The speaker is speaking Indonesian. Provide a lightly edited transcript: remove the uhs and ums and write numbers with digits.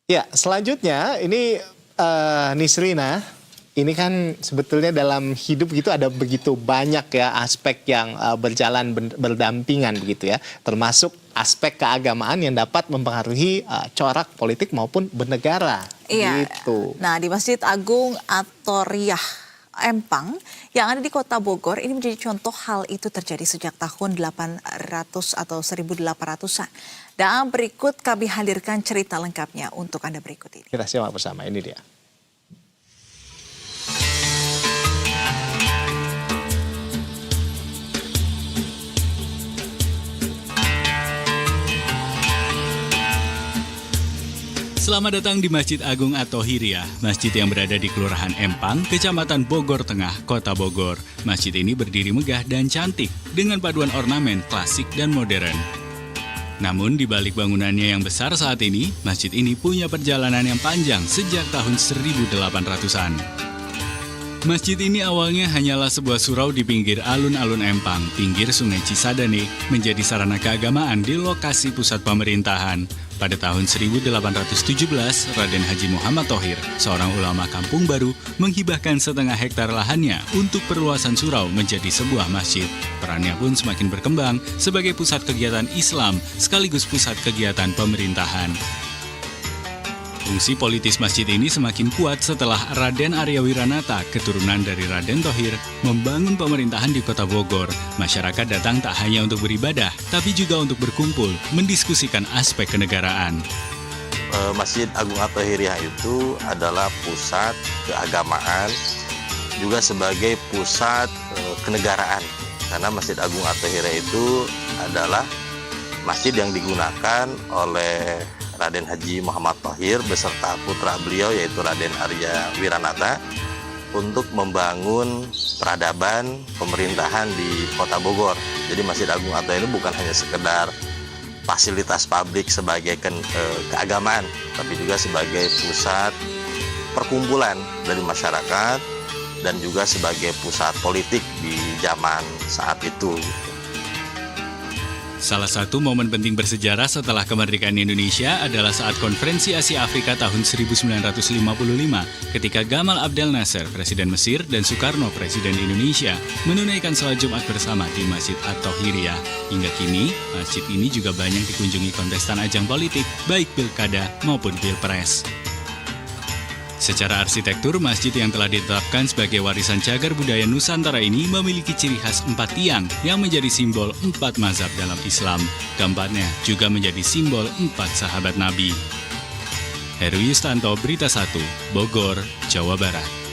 Ya, selanjutnya ini Nisrina, ini kan sebetulnya dalam hidup gitu ada begitu banyak ya aspek yang berjalan berdampingan begitu ya, termasuk aspek keagamaan yang dapat mempengaruhi corak politik maupun bernegara. Iya. Gitu. Nah, di Masjid Agung At-Thoriyah Empang yang ada di Kota Bogor ini menjadi contoh hal itu terjadi sejak tahun 800 atau 1800-an. Dan berikut kami hadirkan cerita lengkapnya untuk Anda berikut ini. Kita simak bersama, ini dia. Selamat datang di Masjid Agung At-Thoriyah, masjid yang berada di Kelurahan Empang, Kecamatan Bogor Tengah, Kota Bogor. Masjid ini berdiri megah dan cantik dengan paduan ornamen klasik dan modern. Namun di balik bangunannya yang besar saat ini, masjid ini punya perjalanan yang panjang sejak tahun 1800-an. Masjid ini awalnya hanyalah sebuah surau di pinggir alun-alun Empang, pinggir Sungai Cisadane, menjadi sarana keagamaan di lokasi pusat pemerintahan. Pada tahun 1817, Raden Haji Muhammad Thohir, seorang ulama Kampung Baru, menghibahkan setengah hektar lahannya untuk perluasan surau menjadi sebuah masjid. Perannya pun semakin berkembang sebagai pusat kegiatan Islam sekaligus pusat kegiatan pemerintahan. Fungsi politis masjid ini semakin kuat setelah Raden Arya Wiranata, keturunan dari Raden Thohir, membangun pemerintahan di Kota Bogor. Masyarakat datang tak hanya untuk beribadah, tapi juga untuk berkumpul, mendiskusikan aspek kenegaraan. Masjid Agung At-Thoriyah itu adalah pusat keagamaan, juga sebagai pusat kenegaraan. Karena Masjid Agung At-Thoriyah itu adalah masjid yang digunakan oleh Raden Haji Muhammad Thohir beserta putra beliau yaitu Raden Arya Wiranata untuk membangun peradaban pemerintahan di Kota Bogor. Jadi Masjid Agung At-Thoriyah ini bukan hanya sekedar fasilitas publik sebagai keagamaan, tapi juga sebagai pusat perkumpulan dari masyarakat dan juga sebagai pusat politik di zaman saat itu. Salah satu momen penting bersejarah setelah kemerdekaan Indonesia adalah saat Konferensi Asia Afrika tahun 1955 ketika Gamal Abdel Nasser, Presiden Mesir, dan Soekarno, Presiden Indonesia, menunaikan sholat Jumat bersama di Masjid At-Thoriyah. Hingga kini, masjid ini juga banyak dikunjungi kontestan ajang politik, baik pilkada maupun pilpres. Secara arsitektur, masjid yang telah ditetapkan sebagai warisan cagar budaya Nusantara ini memiliki ciri khas 4 tiang yang menjadi simbol 4 mazhab dalam Islam. Keempatnya juga menjadi simbol 4 sahabat Nabi. Heru Yustanto, Berita 1, Bogor, Jawa Barat.